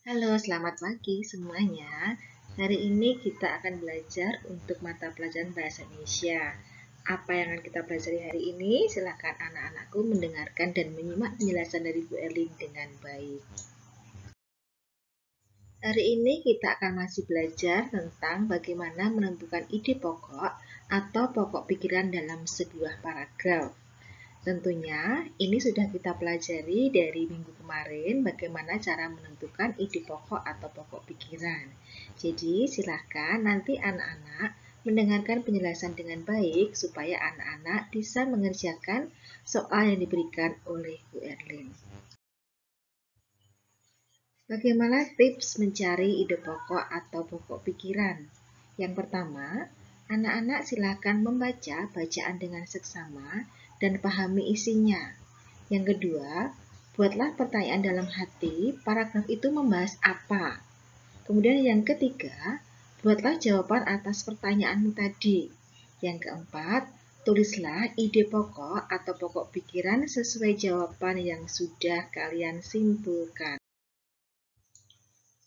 Halo, selamat pagi semuanya. Hari ini kita akan belajar untuk mata pelajaran Bahasa Indonesia. Apa yang akan kita pelajari hari ini? Silakan anak-anakku mendengarkan dan menyimak penjelasan dari Bu Erlin dengan baik. Hari ini kita akan masih belajar tentang bagaimana menentukan ide pokok atau pokok pikiran dalam sebuah paragraf. Tentunya ini sudah kita pelajari dari minggu kemarin bagaimana cara menentukan ide pokok atau pokok pikiran. Jadi silakan nanti anak-anak mendengarkan penjelasan dengan baik supaya anak-anak bisa mengerjakan soal yang diberikan oleh Bu Erlin. Bagaimana tips mencari ide pokok atau pokok pikiran? Yang pertama, anak-anak silakan membaca bacaan dengan seksama dan pahami isinya. Yang kedua, buatlah pertanyaan dalam hati, paragraf itu membahas apa. Kemudian yang ketiga, buatlah jawaban atas pertanyaanmu tadi. Yang keempat, tulislah ide pokok atau pokok pikiran sesuai jawaban yang sudah kalian simpulkan.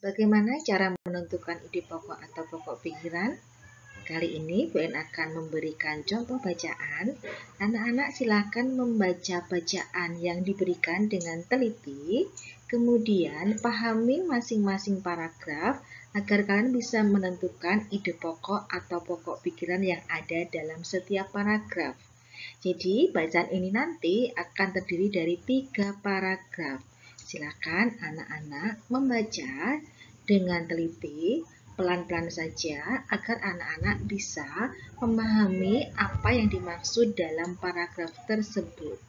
Bagaimana cara menentukan ide pokok atau pokok pikiran? Kali ini Bu En akan memberikan contoh bacaan. Anak-anak silakan membaca bacaan yang diberikan dengan teliti, kemudian pahami masing-masing paragraf agar kalian bisa menentukan ide pokok atau pokok pikiran yang ada dalam setiap paragraf. Jadi bacaan ini nanti akan terdiri dari 3 paragraf. Silakan anak-anak membaca dengan teliti, pelan-pelan saja agar anak-anak bisa memahami apa yang dimaksud dalam paragraf tersebut.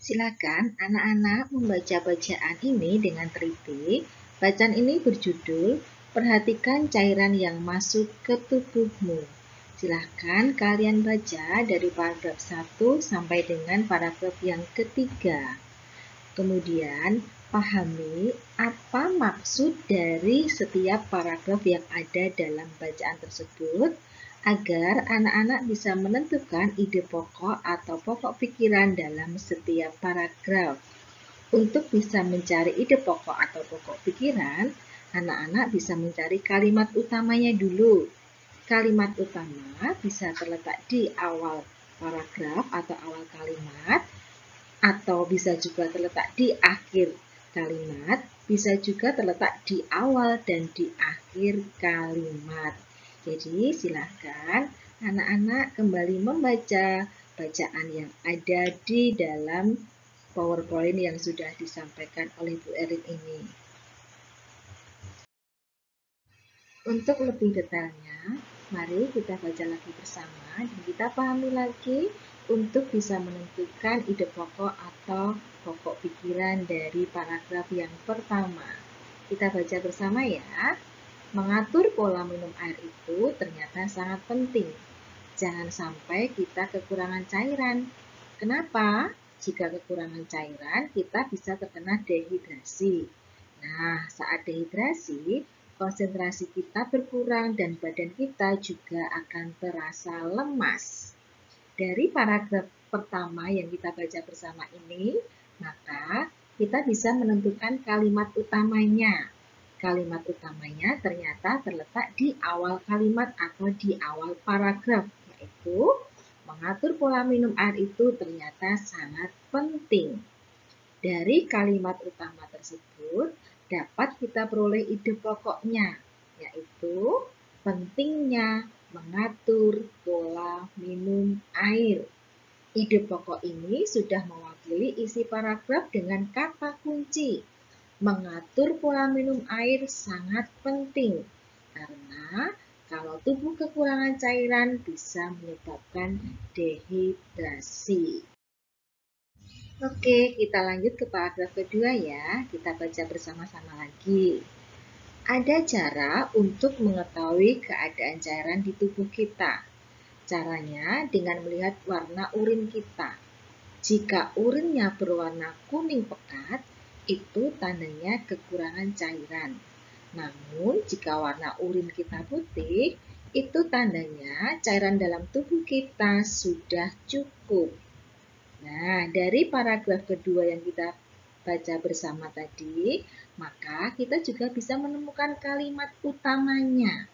Silakan anak-anak membaca bacaan ini dengan teliti. Bacaan ini berjudul "Perhatikan cairan yang masuk ke tubuhmu". Silakan kalian baca dari paragraf 1 sampai dengan paragraf yang ketiga. Kemudian, pahami apa maksud dari setiap paragraf yang ada dalam bacaan tersebut agar anak-anak bisa menentukan ide pokok atau pokok pikiran dalam setiap paragraf. Untuk bisa mencari ide pokok atau pokok pikiran, anak-anak bisa mencari kalimat utamanya dulu. Kalimat utama bisa terletak di awal paragraf atau awal kalimat, atau bisa juga terletak di akhir kalimat, bisa juga terletak di awal dan di akhir kalimat. Jadi silakan anak-anak kembali membaca bacaan yang ada di dalam PowerPoint yang sudah disampaikan oleh Bu Erin ini. Untuk lebih detailnya, mari kita baca lagi bersama dan kita pahami lagi untuk bisa menentukan ide pokok atau pokok pikiran dari paragraf yang pertama. Kita baca bersama ya. Mengatur pola minum air itu ternyata sangat penting. Jangan sampai kita kekurangan cairan. Kenapa? Jika kekurangan cairan, kita bisa terkena dehidrasi. Nah, saat dehidrasi, konsentrasi kita berkurang dan badan kita juga akan terasa lemas. Dari paragraf pertama yang kita baca bersama ini, maka kita bisa menentukan kalimat utamanya. Kalimat utamanya ternyata terletak di awal kalimat atau di awal paragraf, yaitu mengatur pola minum air itu ternyata sangat penting. Dari kalimat utama tersebut dapat kita peroleh ide pokoknya, yaitu pentingnya mengatur pola minum air. Ide pokok ini sudah mewakili isi paragraf dengan kata kunci. Mengatur pola minum air sangat penting, karena kalau tubuh kekurangan cairan bisa menyebabkan dehidrasi. Oke, kita lanjut ke paragraf kedua ya. Kita baca bersama-sama lagi. Ada cara untuk mengetahui keadaan cairan di tubuh kita. Caranya dengan melihat warna urin kita. Jika urinnya berwarna kuning pekat, itu tandanya kekurangan cairan. Namun, jika warna urin kita putih, itu tandanya cairan dalam tubuh kita sudah cukup. Nah, dari paragraf kedua yang kita baca bersama tadi, maka kita juga bisa menemukan kalimat utamanya.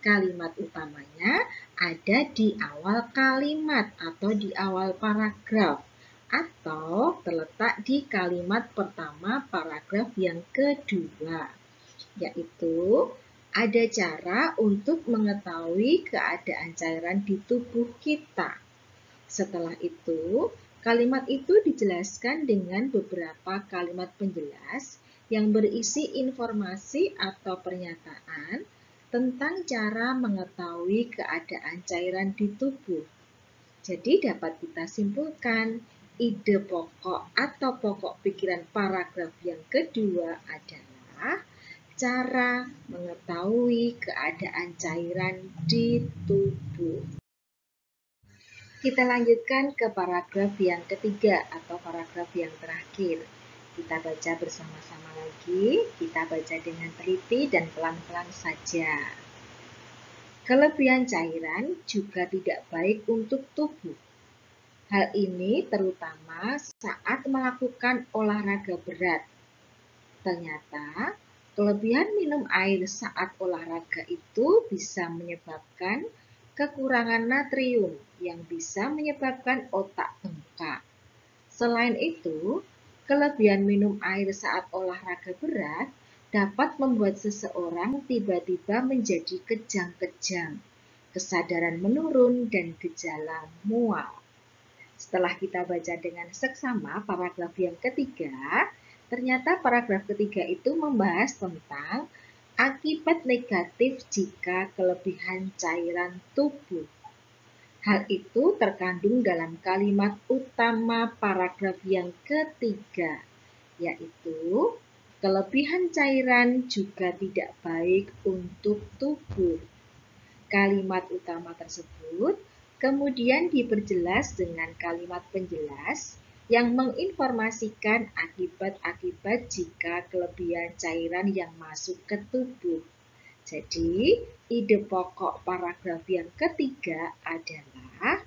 Kalimat utamanya ada di awal kalimat atau di awal paragraf, atau terletak di kalimat pertama paragraf yang kedua, yaitu ada cara untuk mengetahui keadaan cairan di tubuh kita. Setelah itu, kalimat itu dijelaskan dengan beberapa kalimat penjelas yang berisi informasi atau pernyataan tentang cara mengetahui keadaan cairan di tubuh. Jadi dapat kita simpulkan, ide pokok atau pokok pikiran paragraf yang kedua adalah cara mengetahui keadaan cairan di tubuh. Kita lanjutkan ke paragraf yang ketiga atau paragraf yang terakhir. Kita baca bersama-sama lagi, kita baca dengan teliti dan pelan-pelan saja. Kelebihan cairan juga tidak baik untuk tubuh. Hal ini terutama saat melakukan olahraga berat. Ternyata, kelebihan minum air saat olahraga itu bisa menyebabkan kekurangan natrium yang bisa menyebabkan otak bengkak. Selain itu, kelebihan minum air saat olahraga berat dapat membuat seseorang tiba-tiba menjadi kejang-kejang, kesadaran menurun, dan gejala mual. Setelah kita baca dengan seksama paragraf yang ketiga, ternyata paragraf ketiga itu membahas tentang akibat negatif jika kelebihan cairan tubuh. Hal itu terkandung dalam kalimat utama paragraf yang ketiga, yaitu kelebihan cairan juga tidak baik untuk tubuh. Kalimat utama tersebut kemudian diperjelas dengan kalimat penjelas yang menginformasikan akibat-akibat jika kelebihan cairan yang masuk ke tubuh. Jadi, ide pokok paragraf yang ketiga adalah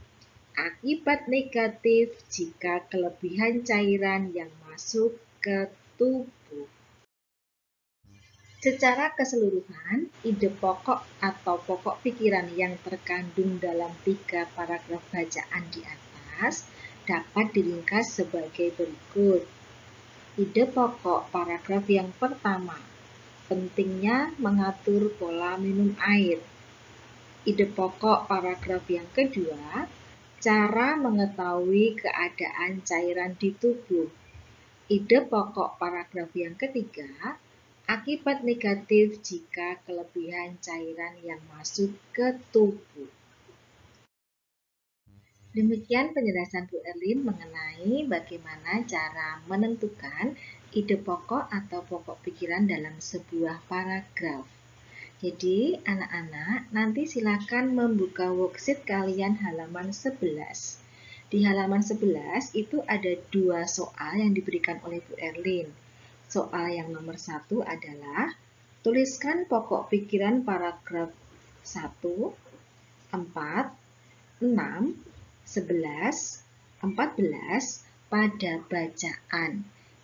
akibat negatif jika kelebihan cairan yang masuk ke tubuh. Secara keseluruhan, ide pokok atau pokok pikiran yang terkandung dalam 3 paragraf bacaan di atas dapat diringkas sebagai berikut. Ide pokok paragraf yang pertama, pentingnya mengatur pola minum air. Ide pokok paragraf yang kedua, cara mengetahui keadaan cairan di tubuh. Ide pokok paragraf yang ketiga, akibat negatif jika kelebihan cairan yang masuk ke tubuh. Demikian penjelasan Bu Erlin mengenai bagaimana cara menentukan ide pokok atau pokok pikiran dalam sebuah paragraf. Jadi, anak-anak nanti silakan membuka worksheet kalian halaman 11. Di halaman 11 itu ada 2 soal yang diberikan oleh Bu Erlin. Soal yang nomor 1 adalah tuliskan pokok pikiran paragraf 1, 4, 6, 11, 14 pada bacaan.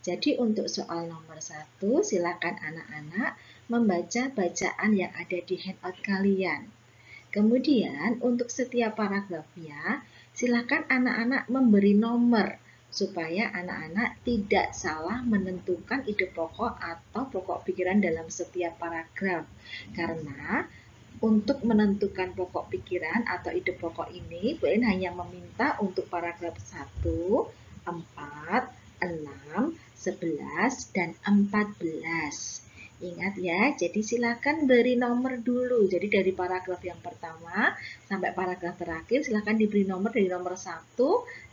Jadi untuk soal nomor 1, silakan anak-anak membaca bacaan yang ada di handout kalian. Kemudian untuk setiap paragrafnya, silakan anak-anak memberi nomor supaya anak-anak tidak salah menentukan ide pokok atau pokok pikiran dalam setiap paragraf. Karena untuk menentukan pokok pikiran atau ide pokok ini, Bu Erlin hanya meminta untuk paragraf 1, 4, 6, 11, dan 14. Ingat ya, jadi silakan beri nomor dulu. Jadi dari paragraf yang pertama sampai paragraf terakhir, silakan diberi nomor dari nomor 1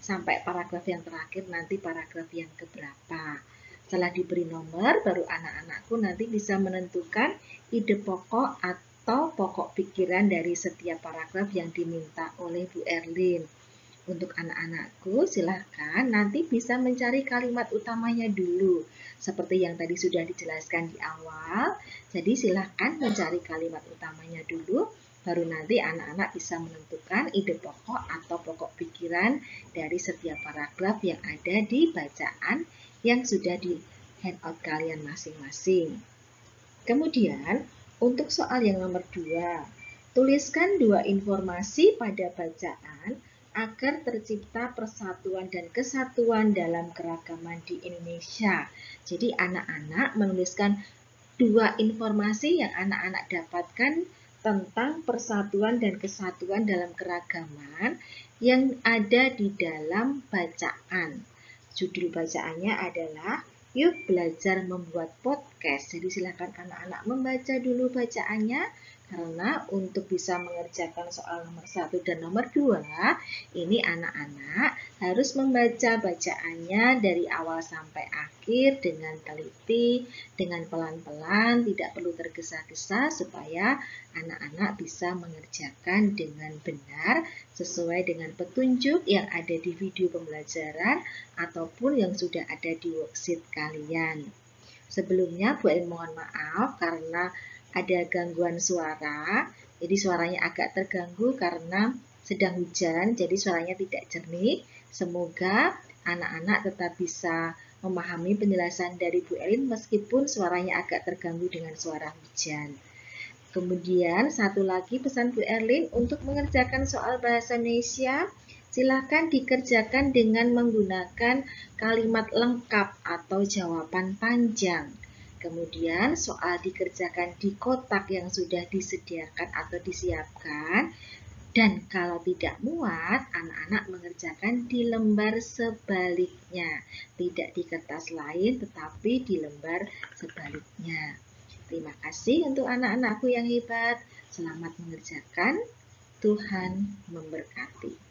sampai paragraf yang terakhir, nanti paragraf yang keberapa. Setelah diberi nomor, baru anak-anakku nanti bisa menentukan ide pokok atau pokok pikiran dari setiap paragraf yang diminta oleh Bu Erlin. Untuk anak-anakku, silahkan nanti bisa mencari kalimat utamanya dulu. Seperti yang tadi sudah dijelaskan di awal. Jadi silahkan mencari kalimat utamanya dulu, baru nanti anak-anak bisa menentukan ide pokok atau pokok pikiran dari setiap paragraf yang ada di bacaan yang sudah handout kalian masing-masing. Kemudian, untuk soal yang nomor 2, tuliskan 2 informasi pada bacaan agar tercipta persatuan dan kesatuan dalam keragaman di Indonesia. Jadi anak-anak menuliskan 2 informasi yang anak-anak dapatkan tentang persatuan dan kesatuan dalam keragaman yang ada di dalam bacaan. Judul bacaannya adalah Yuk Belajar Membuat Podcast. Jadi silakan anak-anak membaca dulu bacaannya, karena untuk bisa mengerjakan soal nomor 1 dan nomor 2, ini anak-anak harus membaca bacaannya dari awal sampai akhir dengan teliti, dengan pelan-pelan, tidak perlu tergesa-gesa supaya anak-anak bisa mengerjakan dengan benar sesuai dengan petunjuk yang ada di video pembelajaran ataupun yang sudah ada di worksheet kalian. Sebelumnya Bu El mohon maaf karena ada gangguan suara, jadi suaranya agak terganggu karena sedang hujan, jadi suaranya tidak jernih. Semoga anak-anak tetap bisa memahami penjelasan dari Bu Elin meskipun suaranya agak terganggu dengan suara hujan. Kemudian satu lagi pesan Bu Erlin untuk mengerjakan soal bahasa Indonesia, silakan dikerjakan dengan menggunakan kalimat lengkap atau jawaban panjang. Kemudian soal dikerjakan di kotak yang sudah disediakan atau disiapkan. Dan kalau tidak muat, anak-anak mengerjakan di lembar sebaliknya. Tidak di kertas lain, tetapi di lembar sebaliknya. Terima kasih untuk anak-anakku yang hebat. Selamat mengerjakan. Tuhan memberkati.